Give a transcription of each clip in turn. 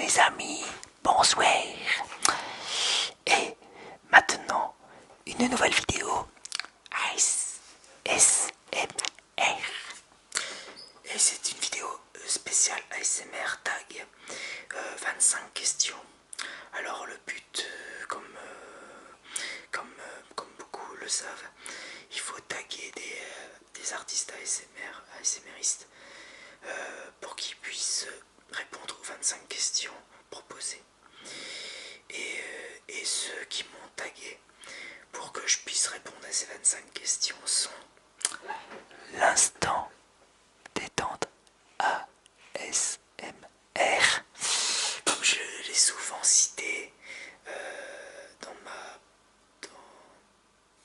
mes amis, bonsoir. Et maintenant, une nouvelle vidéo ASMR. Et c'est une vidéo spéciale ASMR tag 25 questions. Alors le but, comme beaucoup le savent, il faut taguer des artistes ASMRistes pour qu'ils puissent répondre aux 25 questions proposées. Et ceux qui m'ont tagué pour que je puisse répondre à ces 25 questions sont l'instant détente ASMR, comme je l'ai souvent cité dans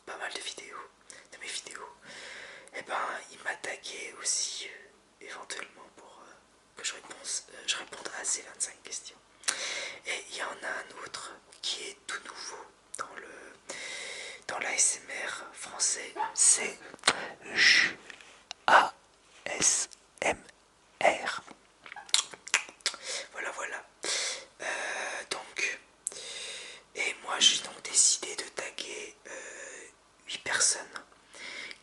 pas mal de vidéos, de mes vidéos. Et ben il m'a tagué aussi éventuellement pour que je réponde à ces 25 questions. Et il y en a un autre qui est tout nouveau dans l'ASMR français, c'est ASMR. Voilà. Donc, et moi j'ai donc décidé de taguer 8 personnes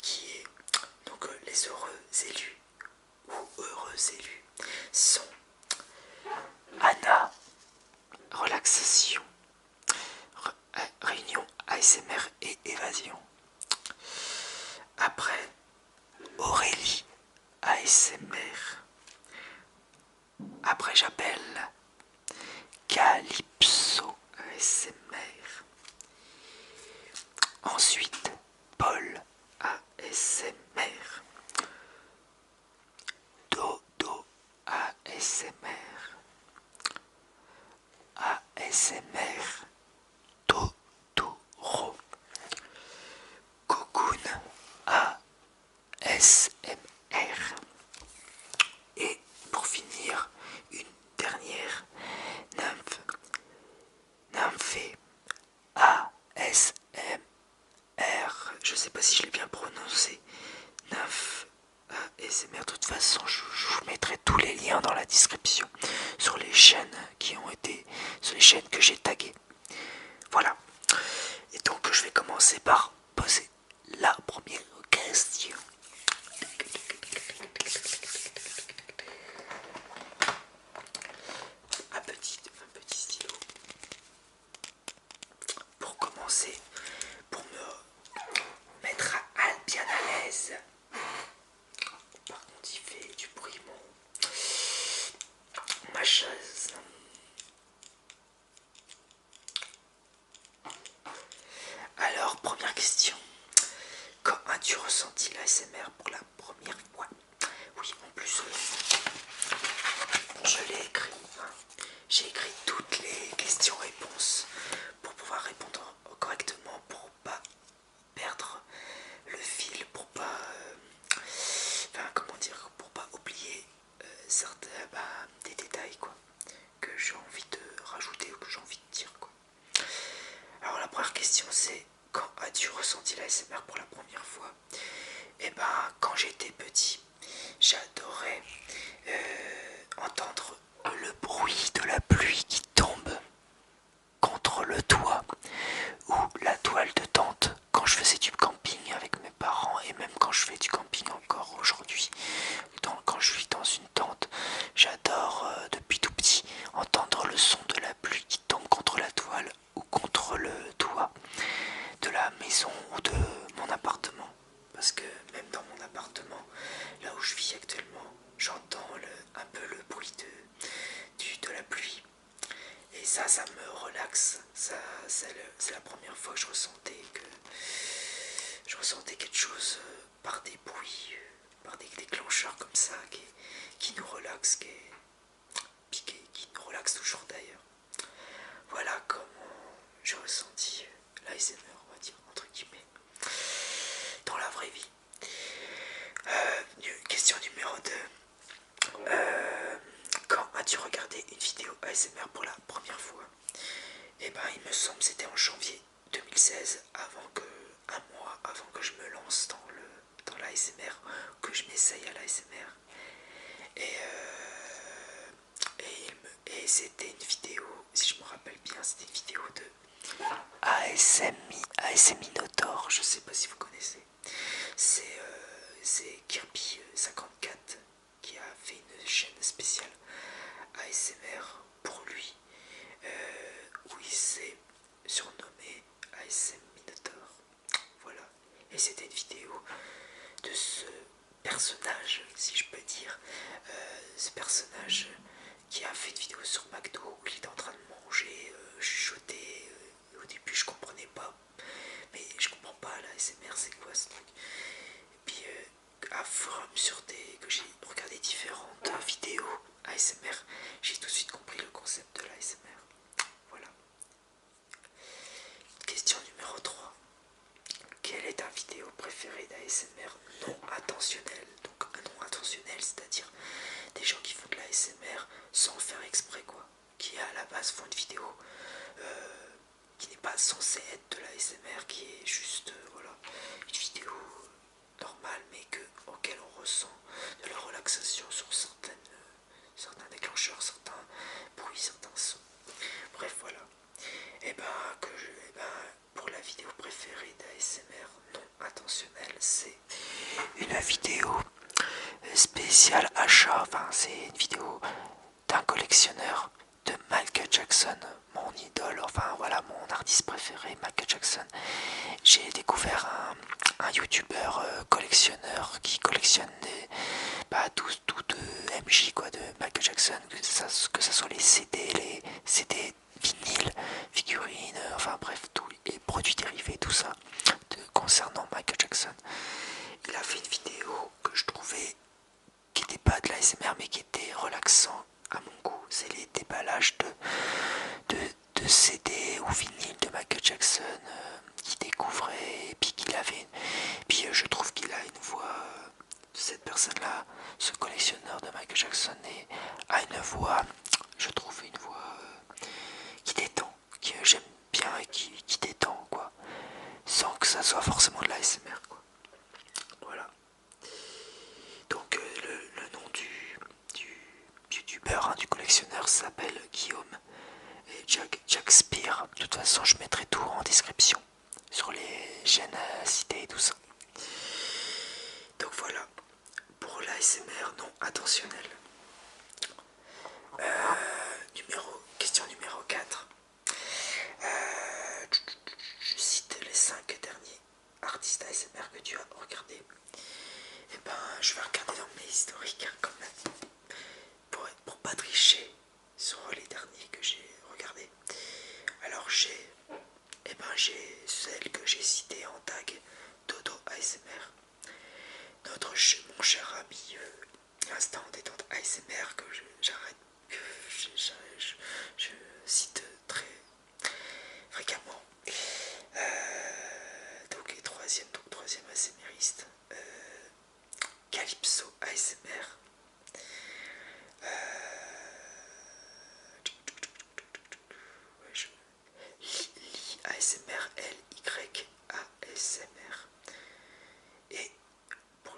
qui est donc les heureux élus ou heureux élus sont Anna, relaxation, réunion ASMR et évasion. Après, Aurélie, ASMR. Après, j'appelle Calypso, ASMR. Ensuite, Paul, ASMR. Dodo, ASMR. ASMR. Totoro. Cocoon, ASMR. Et pour finir, une dernière, Nymphée, ASMR. Je sais pas si je l'ai bien prononcé. Nymph ASMR. De toute façon, je vous mettrai tous les liens dans la description sur les chaînes sur les chaînes que j'ai taguées. Voilà. Et donc je vais commencer par poser la première question. Un petit stylo pour commencer, pour me mettre bien à l'aise. Par contre il fait du bruit ma chaise. Alors première question, quand as-tu ressenti l'ASMR pour la première fois? Oui, en plus je l'ai écrit, j'ai écrit toutes les questions-réponses pour pouvoir répondre correctement, pour pas perdre le fil, pour pas pour pas oublier certains des détails que j'ai envie de rajouter ou que j'ai envie de dire Alors la première question c'est, quand as-tu ressenti l'ASMR pour la première fois? Et quand j'étais petit, j'adorais entendre le bruit de la pluie qui tombe contre le toit ou la toile de tente quand je faisais du camping avec mes parents, et même quand je fais du camping encore aujourd'hui, quand je vis dans une tente, j'adore depuis tout petit entendre le son de la pluie qui tombe contre la toile ou contre le toit de la maison ou de mon appartement. Parce que même dans mon appartement, là où je vis actuellement, j'entends un peu le bruit de la pluie. Et ça me relaxe. C'est la première fois que je ressentais quelque chose par des bruits, par des déclencheurs comme ça qui nous relaxent, qui nous relaxent toujours d'ailleurs. Voilà comment j'ai ressenti l'ASMR, on va dire, entre guillemets, dans la vraie vie. Question numéro 2. Quand as-tu regardé une vidéo ASMR pour la première fois? Et il me semble que c'était en janvier 2016, un mois avant que je me lance dans l'ASMR, que je m'essaye à l'ASMR. Et c'était une vidéo, si je me rappelle bien, c'était une vidéo de ASM Minotaur, je sais pas si vous connaissez. C'est Kirby54 qui a fait une chaîne spéciale ASMR pour lui, où il s'est surnommé ASM Minotaur. Voilà. Et c'était une vidéo de ce personnage, si je peux dire, ce personnage qui a fait une vidéo sur McDo où il était en train de manger, chuchoter. Au début je comprenais pas, mais je comprends pas la ASMR, c'est quoi ce truc. Et puis à fur et à mesure que j'ai regardé différentes vidéos ASMR, j'ai tout de suite compris le concept de l'ASMR. Voilà. Question numéro 3. Quelle est ta vidéo préférée d'ASMR non intentionnelle? Donc un non intentionnel, c'est-à-dire des gens qui font de l'ASMR sans faire exprès, quoi. Qui à la base font une vidéo qui n'est pas censée être de l'ASMR, qui est juste voilà, une vidéo normale, mais auquel on ressent de la relaxation sur certains déclencheurs, certains bruits, certains sons. Bref, voilà. Et pour la vidéo préférée d'ASMR non intentionnelle, c'est une vidéo spéciale achat. Enfin, c'est une vidéo d'un collectionneur de Michael Jackson, mon idole, enfin voilà, mon artiste préféré, Michael Jackson. J'ai découvert un youtubeur collectionneur qui collectionne tout de MJ, quoi, de Michael Jackson, que ça soit les CD vinyles, figurines, enfin bref, tous les produits dérivés, tout ça, concernant Michael Jackson. Il a fait une vidéo que je trouvais qui n'était pas de l'ASMR mais qui était relaxant à mon goût. C'est les déballages de CD ou vinyle de Michael Jackson qu'il découvrait, et puis qu'il avait. Puis je trouve qu'il a une voix, cette personne-là, ce collectionneur de Michael Jackson, a une voix, je trouve une voix qui détend, que j'aime bien et qui détend, quoi, sans que ça soit forcément de l'ASMR, quoi. Voilà. Donc le nom du youtubeur, hein, du collectionneur s'appelle Guillaume et Jack Spear. De toute façon, je mettrai tout en description sur les chaînes citées et tout ça. Donc voilà, pour l'ASMR non intentionnel. Question numéro 4. Je cite les 5 derniers artistes ASMR que tu as regardé. Et je vais regarder dans mes historiques, hein, quand même, pour pas tricher sur les derniers que j'ai regardés. Alors j'ai celle que j'ai citée en tag, Dodo ASMR. Mon cher ami Instant Détente ASMR, que je cite très fréquemment. Donc troisième ASMRiste, Calypso ASMR. ASMR LY ASMR. Et pour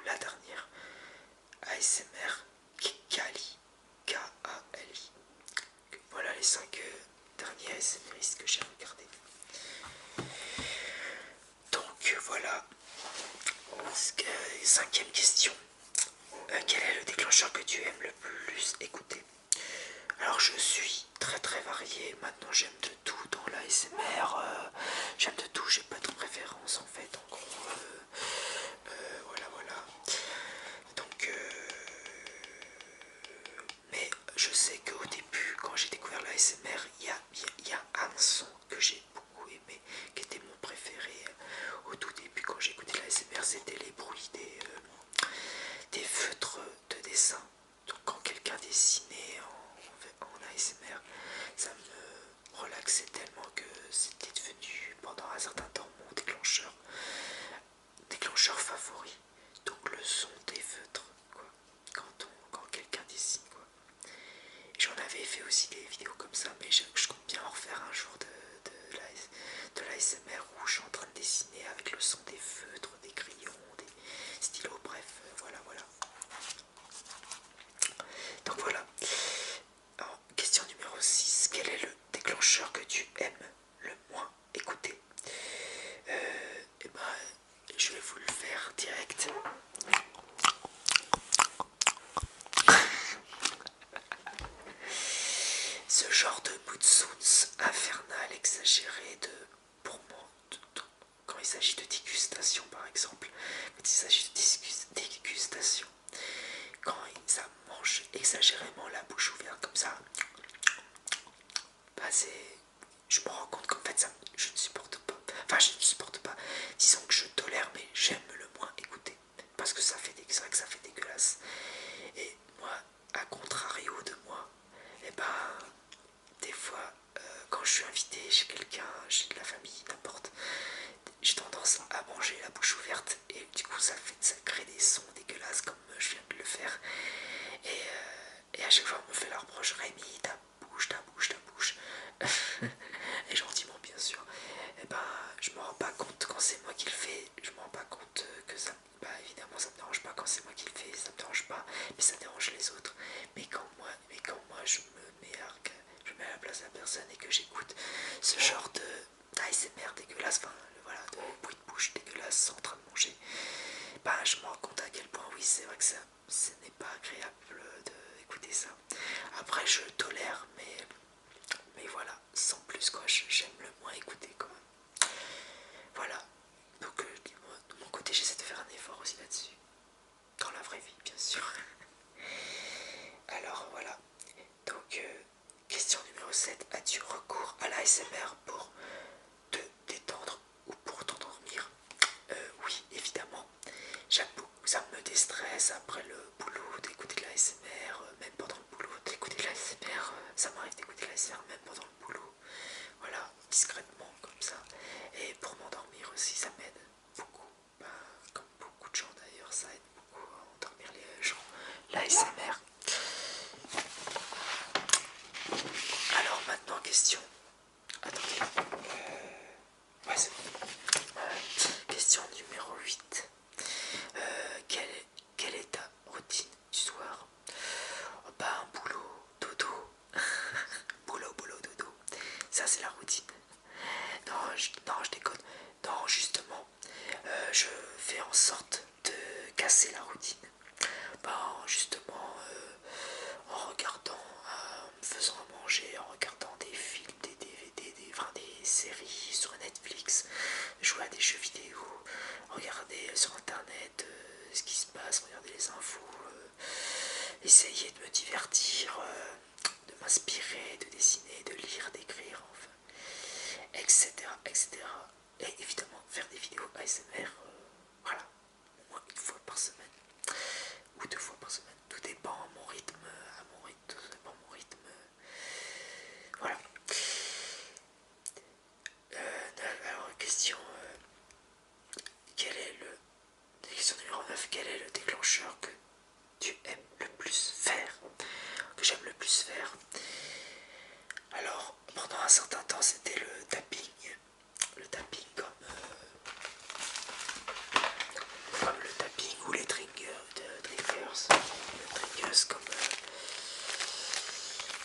la dernière, ASMR Kali, Kali. Voilà les 5 derniers ASMRistes que j'ai regardés. Donc voilà, cinquième question. Quel est le déclencheur que tu aimes le plus écouter? Alors je suis très très varié, maintenant j'aime de tout dans l'ASMR, j'aime de tout, j'ai pas de préférence en fait, en gros, voilà. Donc, mais je sais qu'au début, quand j'ai découvert l'ASMR, il y a un son que j'ai beaucoup aimé, qui était mon préféré au tout début quand j'écoutais l'ASMR, c'était les bruits des feutres de dessin. Donc quand quelqu'un dessinait en ASMR, ça me relaxait tellement que c'était devenu pendant un certain temps mon déclencheur favori. Donc le son des feutres, quoi, quand quelqu'un dessine, quoi. J'en avais fait aussi des vidéos comme ça, mais je compte bien en refaire un jour de l'ASMR où je suis en train de dessiner avec le son des feutres, des crayons, des stylos, bref, voilà. Donc voilà. mood swings infernales exagérés pour moi, quand il s'agit de dégustation par exemple, quand il s'agit de dégustation, quand ça mange exagérément la bouche ouverte comme ça, bah je me rends compte qu'en fait je ne supporte pas. Enfin, je ne supporte pas. Disons que je tolère, mais j'aime le moins écouter. Parce que c'est vrai que ça fait dégueulasse. Et moi, à contrario de moi, et ben, des fois, quand je suis invité chez quelqu'un, chez de la famille, n'importe, j'ai tendance à manger la bouche ouverte. Et du coup, ça crée des sons dégueulasses comme je viens de le faire. Et à chaque fois, on me fait la reproche, Rémi, ta bouche, ta bouche, ta bouche. Et gentiment, bien sûr. Et ben, je me rends pas compte quand c'est moi qui le fais. Je me rends pas compte que ça. Bah, évidemment, ça me dérange pas quand c'est moi qui le fais. Ça me dérange pas, mais ça dérange les autres. Mais quand moi je me mets à la place de la personne et que j'écoute ce genre d'ASMR dégueulasse, enfin, voilà, de bruit de bouche dégueulasse en train de manger, bah, je me rends compte à quel point, oui, c'est vrai que ce n'est pas agréable d'écouter ça. Après, je tolère, mais voilà, sans plus, quoi. J'aime le moins écouter, quoi. Voilà. Donc, de mon côté, j'essaie de faire un effort aussi là-dessus. Dans la vraie vie, bien sûr. Alors, voilà. Donc, question numéro 7. As-tu recours à l'ASMR pour te détendre ou pour t'endormir? Oui, évidemment. J'aime beaucoup. Ça me déstresse après le boulot d'écouter de l'ASMR, même pendant le boulot d'écouter de l'ASMR. Ça m'arrive d'écouter de l'ASMR même pendant le boulot. Voilà, discrètement comme ça. Et pour m'endormir aussi, ça m'aide beaucoup. Ben, comme beaucoup de gens d'ailleurs, ça aide beaucoup à endormir les gens. L'ASMR. Alors maintenant, question. Attendez. Ouais, c'est bon. Question numéro 8. Quelle est ta routine du soir? Bah, un boulot, dodo. Boulot, dodo. Ça, c'est la routine. Non, je déconne. Non, justement, je fais en sorte de casser la routine. Ben, justement, en regardant, en me faisant à manger, en regardant des films, des DVD, des séries sur Netflix, jouer à des jeux vidéo, regarder sur internet ce qui se passe, regarder les infos, essayer de me divertir, de m'inspirer, de dessiner, de lire, d'écrire, enfin, etc., etc. Et évidemment faire des vidéos ASMR, voilà, au moins une fois par semaine ou 2 fois par semaine, tout dépend tout dépend mon rythme, voilà. Alors question, question numéro 9, quel est le déclencheur que tu aimes le plus faire, que j'aime le plus faire? Alors pendant un certain temps c'était le tapping comme le tapping ou les triggers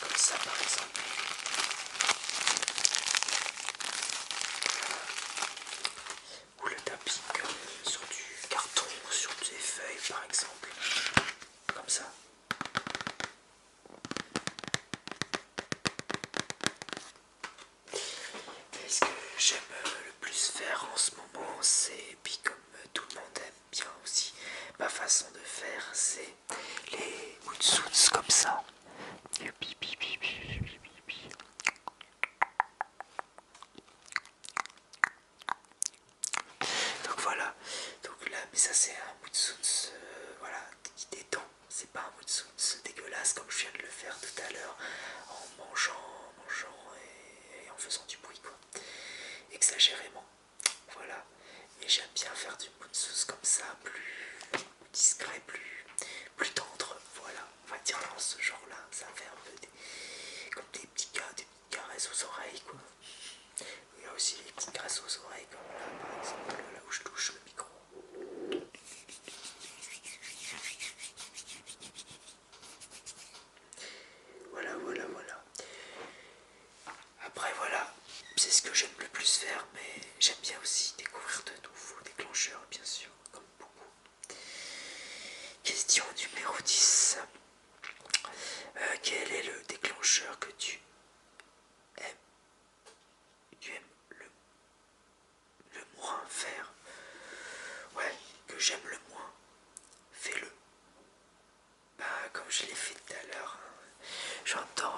comme ça par exemple, ou le tapping sur du carton, sur des feuilles par exemple, comme ça. Et ce que j'aime le plus faire en ce moment, c'est, puis comme tout le monde aime bien aussi ma façon de faire, c'est les mood comme ça. Donc voilà, donc là, mais ça c'est un mood voilà, qui détend. C'est pas un mood dégueulasse comme je viens de le faire tout à l'heure, en mangeant et en faisant du bruit, quoi. Exagérément. Voilà. Mais j'aime bien faire du mood comme ça, plus discret, plus tendre. Voilà, on va dire dans ce genre-là. Ça fait un peu comme des petites caresses aux oreilles, quoi. Il y a aussi les petites caresses aux oreilles, comme là, par exemple, là où je touche le micro. Voilà. Après, voilà, c'est ce que j'aime le plus faire, mais j'aime bien aussi découvrir de nouveaux déclencheurs, bien sûr, comme beaucoup. Question numéro 10. Quel est le déclencheur que tu je l'ai fait tout à l'heure. J'entends...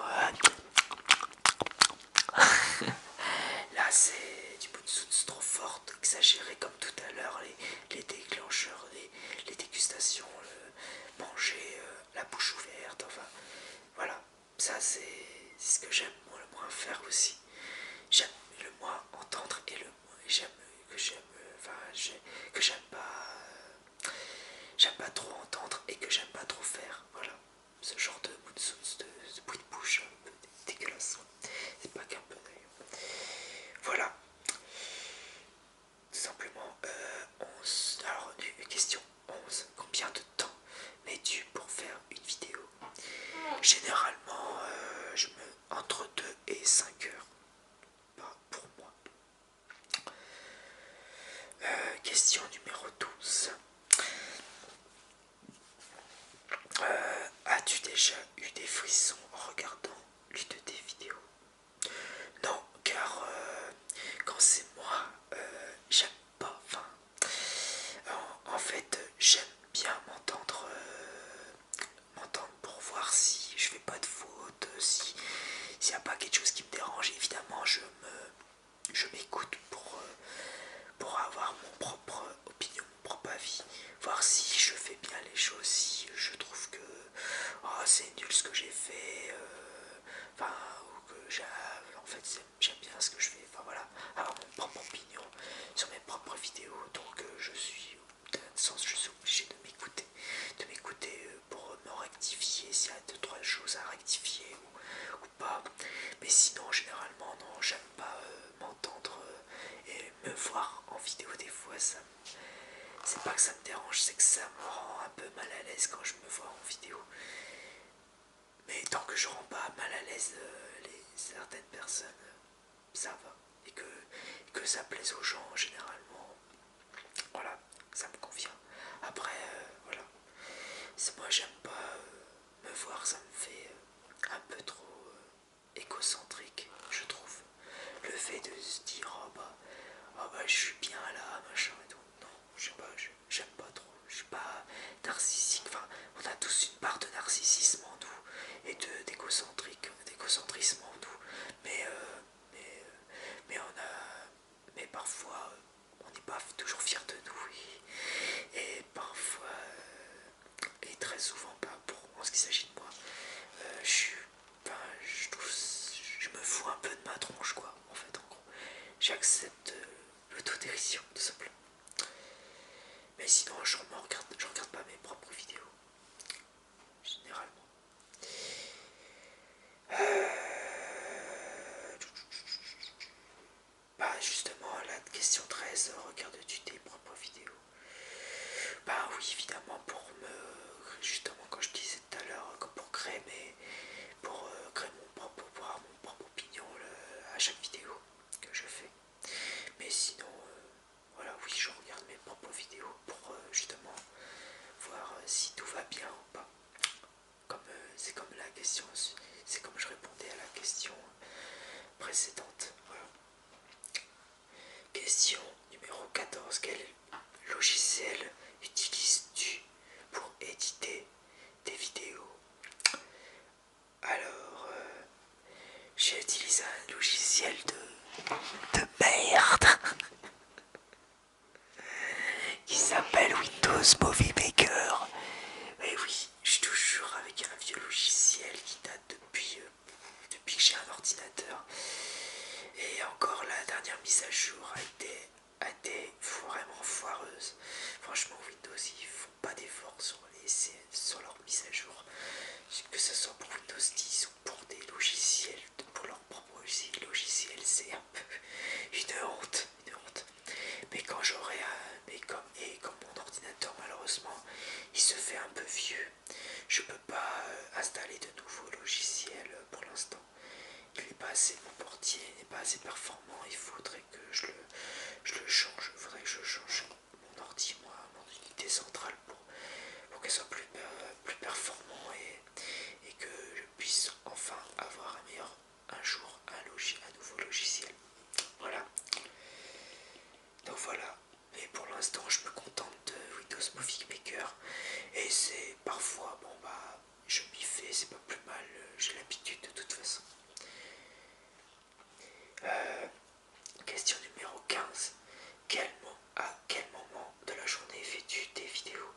Là, c'est du Bluetooth trop fort, exagéré comme tout à l'heure, les déclencheurs, les dégustations, manger la bouche ouverte, enfin, voilà. Ça, c'est ce que j'aime le moins faire aussi. J'aime le moins entendre et le moins j'aime que j'aime pas trop entendre et que j'aime pas trop faire. Voilà, ce genre de bruit de bouche un peu dégueulasse. C'est pas qu'un peu d'ailleurs. Voilà, tout simplement. 11. Alors, question 11. Combien de temps mets-tu pour faire une vidéo? Généralement, je me entre 2 et 5 heures pour moi. Question numéro 12. As-tu déjà eu des frissons en regardant l'une de tes vidéos? Non, car quand c'est moi, j'aime pas. Enfin, en fait, j'aime bien m'entendre pour voir si je fais pas de faute, si s'il n'y a pas quelque chose qui me dérange. Évidemment, je m'écoute pour avoir mon propre opinion, mon propre avis, voir si je fais bien les choses, si je trouve que oh, c'est nul ce que j'ai fait, enfin, ou que en fait j'aime bien ce que je fais, enfin voilà, avoir mon propre opinion sur mes propres vidéos, donc je suis, dans un sens, je suis obligé de m'écouter pour me rectifier s'il y a 2-3 choses à rectifier ou pas, mais sinon généralement non, j'aime pas m'entendre et me voir en vidéo des fois, ça c'est pas que ça me dérange, c'est que ça me rend un peu mal à l'aise quand je me vois en vidéo. Mais tant que je rends pas mal à l'aise certaines personnes, ça va. Et que ça plaise aux gens généralement. Voilà, ça me convient. Après, voilà. Moi j'aime pas me voir, ça me fait un peu trop égocentrique, je trouve. Le fait de se dire oh bah je suis bien là, machin et tout. Non, je sais pas, j'aime pas trop. Je suis pas narcissique. Enfin, on a tous une part de narcissisme en nous et d'égocentrisme en nous. Mais, mais parfois, on n'est pas toujours fier de nous et parfois, et très souvent, pas pour en ce qui s'agit de moi, je trouve, je me fous un peu de ma tronche, quoi, en fait, en gros. J'accepte l'autodérision, tout simplement. Mais sinon, je regarde pas mes propres vidéos, généralement. Bah, justement, la question 13, regardes-tu tes propres vidéos? Bah oui, évidemment, justement, quand je disais tout à l'heure, pour créer créer pour avoir mon propre opinion à chaque vidéo que je fais. Mais sinon, voilà, oui, je regarde mes propres vidéos pour justement voir si tout va bien ou pas. C'est comme la question, c'est comme je répondais à la question précédente. Voilà. Question numéro 14. Quel logiciel utilises-tu pour éditer tes vidéos? Alors, j'ai utilisé un logiciel de merde qui s'appelle Windows Movie Maker. Et oui, je suis toujours avec un vieux logiciel qui date depuis que j'ai un ordinateur. Et encore la dernière mise à jour a été vraiment foireuse. Franchement, Windows, ils font pas d'efforts sur leur mise à jour. Que ce soit pour Windows 10 ou pour des logiciels, pour leur propre logiciel, c'est un peu une honte, une honte. Mais quand j'aurai comme mon ordinateur malheureusement il se fait un peu vieux, je peux pas installer de nouveaux logiciels pour l'instant. Il n'est pas assez, mon portier n'est pas assez performant, il faudrait que je le change, il faudrait que je change mon ordi, moi, mon unité centrale pour qu'elle soit plus performant et que je puisse enfin avoir un jour un nouveau logiciel. Voilà. Donc voilà. Mais pour l'instant, je me contente de Windows Movie Maker et c'est parfois, bon bah, je c'est pas plus mal, j'ai l'habitude de toute façon. Question numéro 15. À quel moment de la journée fais-tu tes vidéos?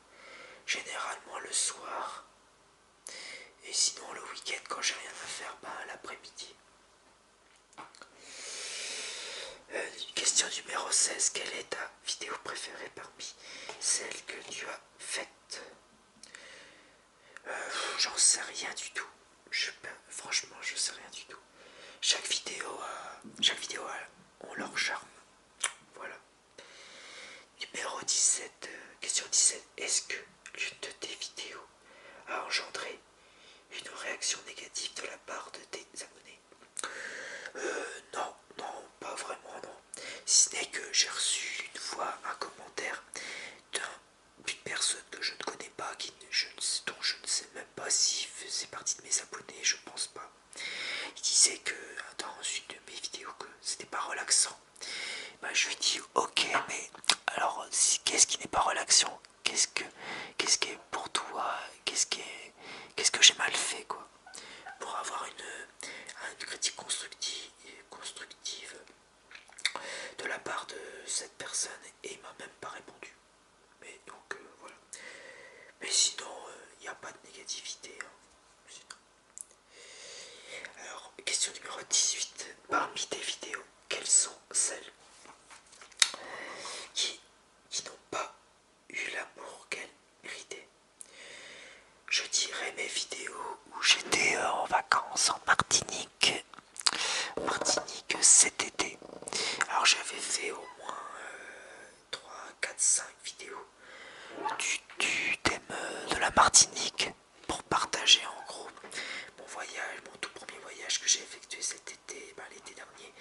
Généralement le soir. Et sinon le week-end quand j'ai rien à faire, l'après-midi. Question numéro 16. Quelle est ta vidéo préférée parmi celles que tu as faites? J'en sais rien du tout. Franchement, je sais rien du tout. Chaque vidéo a leur charme. Voilà. Numéro 17. Question 17. Est-ce que l'une de tes vidéos a engendré une réaction négative de la part de tes abonnés? Non, non, pas vraiment, non. Si ce n'est que j'ai reçu une fois un commentaire d'une personne que je ne connais pas, dont je ne sais même pas si faisait partie de mes abonnés, je pense pas. Il disait que dans une de mes vidéos que c'était pas relaxant. Je lui dis ok, mais alors qu'est-ce qui n'est pas relaxant? Qu'est-ce qui est pour toi? Qu'est-ce que j'ai mal fait quoi? Pour avoir une critique constructive de la part de cette personne, et il m'a même pas répondu. Mais donc voilà. Mais sinon, il n'y a pas de négativité. Alors, question numéro 18. Parmi tes vidéos, quelles sont celles qui n'ont pas eu l'amour qu'elles méritaient? Je dirais mes vidéos où j'étais en vacances en Martinique. Cet été. Alors j'avais fait au moins 3, 4, 5 vidéos du thème de la Martinique pour partager en gros mon voyage, mon tout premier voyage que j'ai effectué cet été, l'été dernier,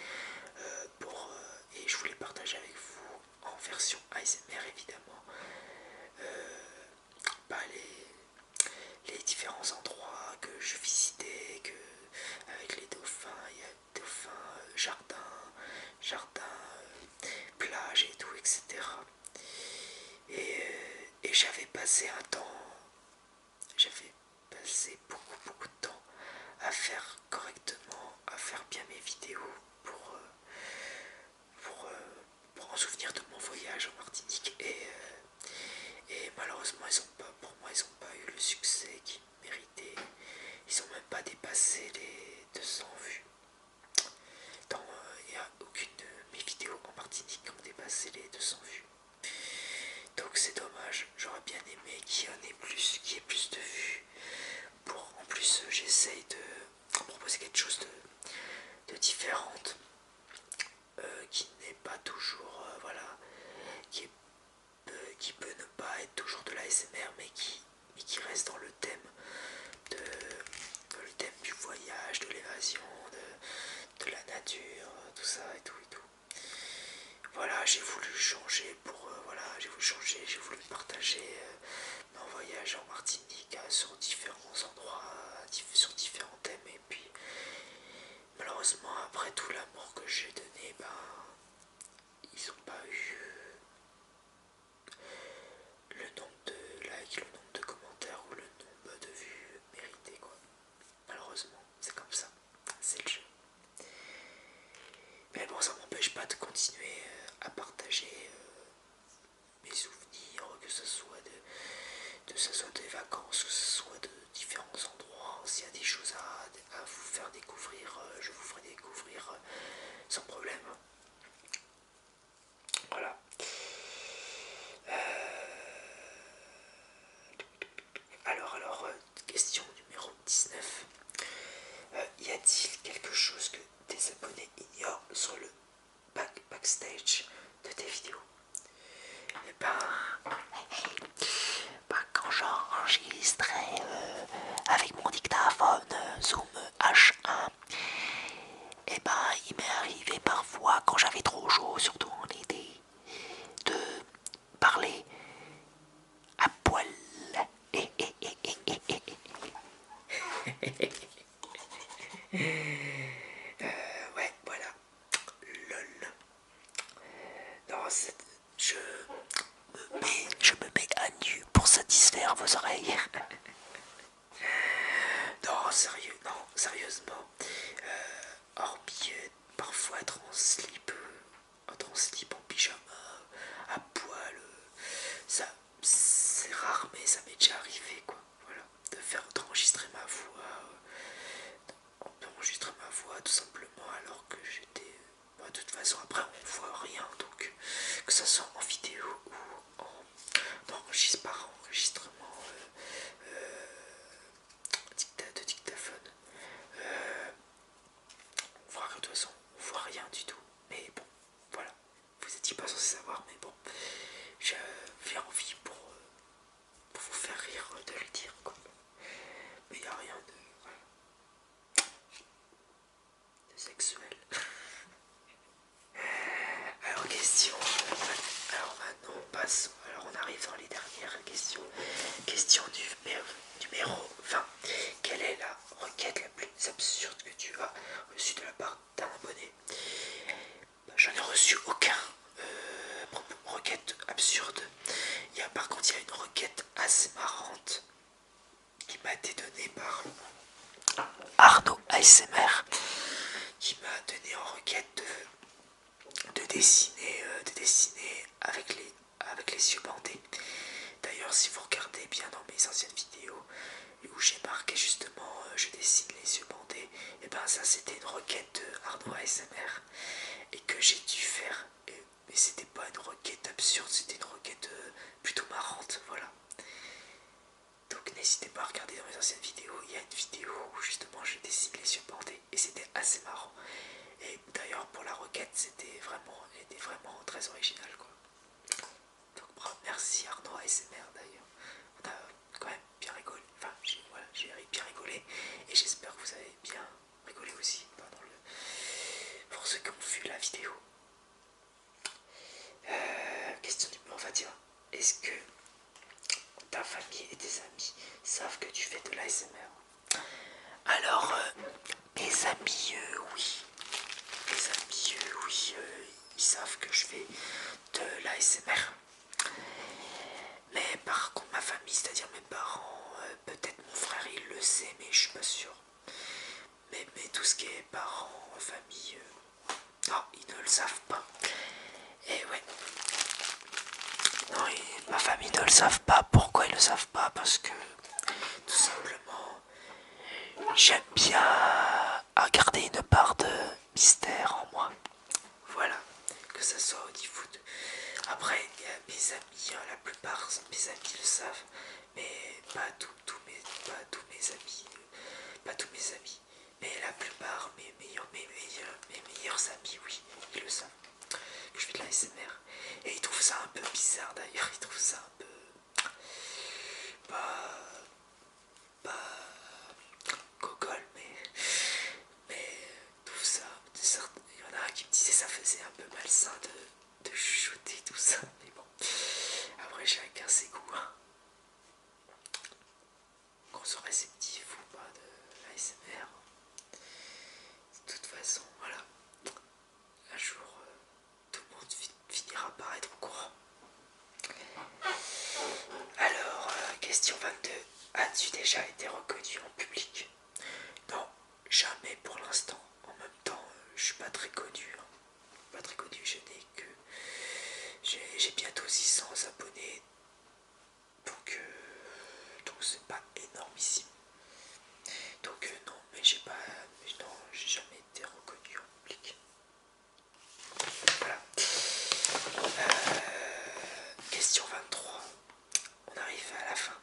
et je voulais partager avec vous en version ASMR évidemment les différents endroits que je visitais, avec les dauphins, il y a dauphins, jardin, plage et tout, etc. Et j'avais passé beaucoup de temps à faire correctement, à faire bien mes vidéos pour en souvenir de mon voyage en Martinique. Et malheureusement, pour moi, ils n'ont pas eu le succès qu'ils méritaient. Ils n'ont même pas dépassé les 200 vues. Il n'y a aucune de mes vidéos en Martinique qui ont dépassé les 200 vues. Donc c'est dommage, j'aurais bien aimé qu'il y en ait plus, qu'il y ait plus de vues. En plus, j'essaye de proposer quelque chose de différente, qui n'est pas toujours, qui peut ne pas être toujours de la SMR, mais qui reste dans le thème du voyage, de l'évasion, de la nature, tout ça et tout et tout. Voilà, j'ai voulu changer j'ai voulu partager mon voyage en Martinique sur différents endroits, sur différents thèmes, et puis malheureusement après tout l'amour que j'ai donné, ils n'ont pas eu le nombre de likes, le nombre de commentaires ou le nombre de vues mérité quoi. Malheureusement, c'est comme ça, c'est le jeu. Mais bon, ça m'empêche pas de continuer à partager mes souvenirs, que ce soit des vacances, que ce soit de différents endroits. S'il y a des choses à vous faire découvrir, je vous ferai découvrir sans problème. Voilà. Alors, question numéro 19. Y a-t-il quelque chose que tes abonnés ignorent sur le backstage de tes vidéos? Eh quand j'enregistrais avec mon dictaphone Zoom H1, il m'est arrivé parfois, quand j'avais trop chaud, surtout en été, de parler à poil. Ouais, voilà. Lol. Non, je me mets à nu pour satisfaire vos oreilles. Non, sérieux, non, sérieusement, hormis parfois être en slip, en pyjama, à poil, ça, c'est rare, mais ça m'est déjà arrivé, quoi. Voilà, d'enregistrer ma voix, tout simplement alors que j'étais. De toute façon, après, on voit rien, donc que ça soit en vidéo ou par enregistrement de dictaphone. On voit que de toute façon, on voit rien du tout. Mais bon, voilà. Vous étiez pas censé savoir, mais bon. J'avais envie pour vous faire rire de le dire, quoi. Mais il n'y a rien de sexuel. Alors, question. Alors maintenant, on passe. Alors, on arrive dans les dernières questions. Question numéro 20. Quelle est la requête la plus absurde que tu as reçue de la part d'un abonné? J'en ai reçu aucun requête absurde. Par contre, il y a une requête assez marrante qui m'a été donnée par Arnaud ASMR, qui m'a donné en requête de dessiner avec les yeux bandés. D'ailleurs, si vous regardez bien dans mes anciennes vidéos où j'ai marqué justement je dessine les yeux bandés, et ben ça c'était une requête de Arnaud ASMR et que j'ai dû faire. Mais c'était pas une requête absurde, c'était une requête plutôt marrante, voilà. Donc n'hésitez pas à regarder dans mes anciennes vidéos, il y a une vidéo où justement je dessine les yeux bandés et c'était assez marrant. Et d'ailleurs pour la requête elle était vraiment très originale, quoi. Donc bravo, merci Arnaud ASMR d'ailleurs. On a quand même bien rigolé, enfin j'ai bien rigolé et j'espère que vous avez bien rigolé aussi pour ceux qui ont vu la vidéo. Question numéro 21. Est-ce que ta famille et tes amis savent que tu fais de l'ASMR? Alors, mes amis, oui. Mes amis, oui, ils savent que je fais de l'ASMR. Mais par contre, ma famille, c'est-à-dire mes parents, peut-être mon frère, il le sait, mais je suis pas sûr. Mais tout ce qui est parents, famille, non, ils ne le savent pas. Et ouais. Non, ma famille ne le savent pas. Pourquoi ils ne le savent pas? Parce que tout simplement, j'aime bien garder une part de mystère en moi. Voilà, que ça soit au niveau de... Après, mes amis, la plupart de mes amis le savent, mais pas tous mes amis, pas tous mes amis. Mais la plupart, mes meilleurs amis, oui, ils le savent. Que je fais de la SMR. Et ils trouvent ça un peu bizarre d'ailleurs, ils trouvent ça un peu... pas gogol, mais tout ça, il y en a un qui me disait ça faisait un peu malsain de chuchoter tout ça, mais bon, après chacun ses goûts, hein. Qu'on soit réceptif ou pas de l'ASMR, de toute façon, voilà, un jour, tout le monde finira par être au courant. Alors, question 22. As-tu déjà été reconnu en public? Non, jamais pour l'instant. En même temps, je suis pas très connu, hein. Pas très connu, j'ai bientôt 600 abonnés. Donc c'est pas énormissime. Donc non, mais j'ai jamais été reconnu en public. Voilà. Question 23. On arrive à la fin.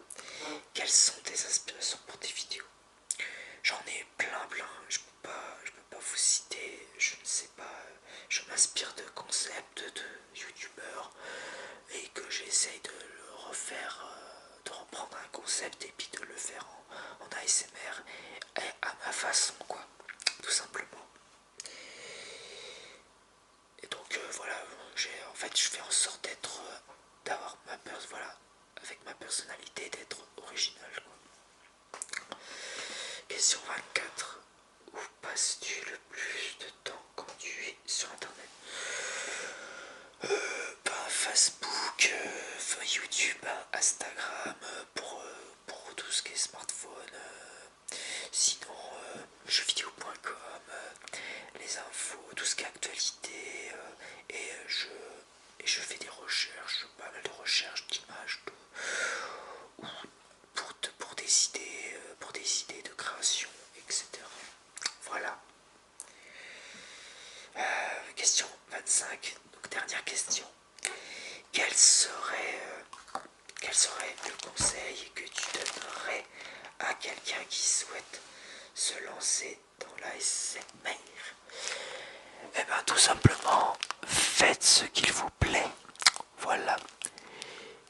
Quelles sont tes inspirations pour tes vidéos? J'en ai plein. Je peux pas vous citer. Je ne sais pas. Je m'inspire de concepts de youtubeurs et que j'essaye de le refaire, de reprendre un concept et puis de le faire en ASMR à ma façon, quoi, tout simplement. Et donc voilà, en fait je fais en sorte d'avoir voilà, avec ma personnalité, d'être original, quoi. Question 24. Où passes-tu le plus de temps quand tu es sur internet? Facebook, YouTube, Instagram, pour tout ce qui est smartphone. Sinon souhaite se lancer dans l'ASMR, eh bien tout simplement, faites ce qu'il vous plaît. Voilà.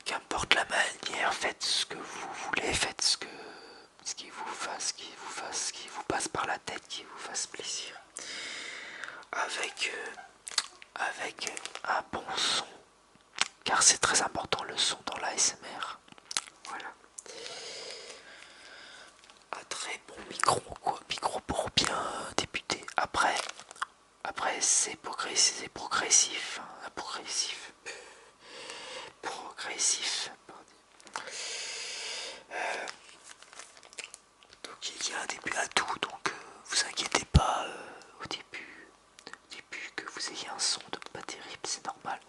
Qu'importe la manière, faites ce que vous voulez, faites ce qui vous passe par la tête, qui vous fasse plaisir. Avec un bon son, car c'est très important le son dans l'ASMR. Voilà. Un très bon micro, quoi. Micro pour bien débuter. Après c'est progressif, hein, progressif. Donc il y a un début à tout, donc vous inquiétez pas au début que vous ayez un son de pas terrible, c'est normal.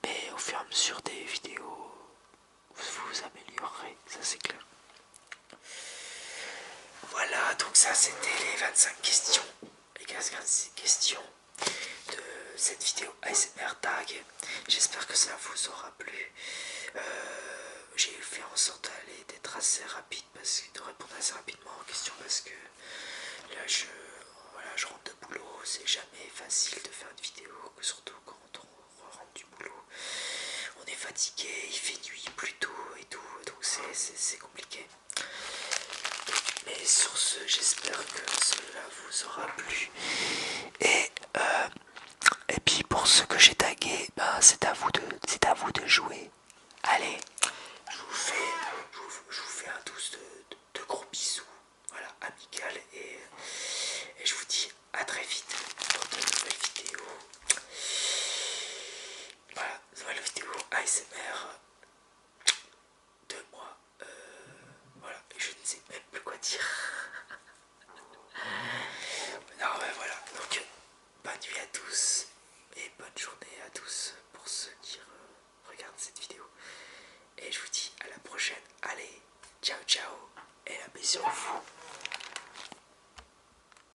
Mais au fur et à mesure des vidéos, vous vous améliorerez, ça c'est clair. Voilà, donc ça c'était les 25 questions, les 15 questions de cette vidéo ASMR Tag. J'espère que ça vous aura plu. J'ai fait en sorte d'être assez rapide, de répondre assez rapidement aux questions, parce que là je rentre de boulot, c'est jamais facile de faire une vidéo, surtout quand on rentre du boulot. On est fatigué, il fait nuit plus tôt et tout, donc c'est compliqué. Mais sur ce, j'espère que cela vous aura plu. Et puis pour ceux que j'ai tagués, ben c'est à vous de jouer. Allez, je vous fais un tous de gros bisous. Voilà, amical, et je vous dis à très vite pour de nouvelles vidéos. Voilà, nouvelle vidéo ASMR de moi. Voilà, je ne sais même plus quoi dire. Non, ouais, voilà, donc bonne nuit à tous et bonne journée à tous pour ceux qui regardent cette vidéo. Et je vous dis à la prochaine. Allez, ciao ciao et la paix sur vous.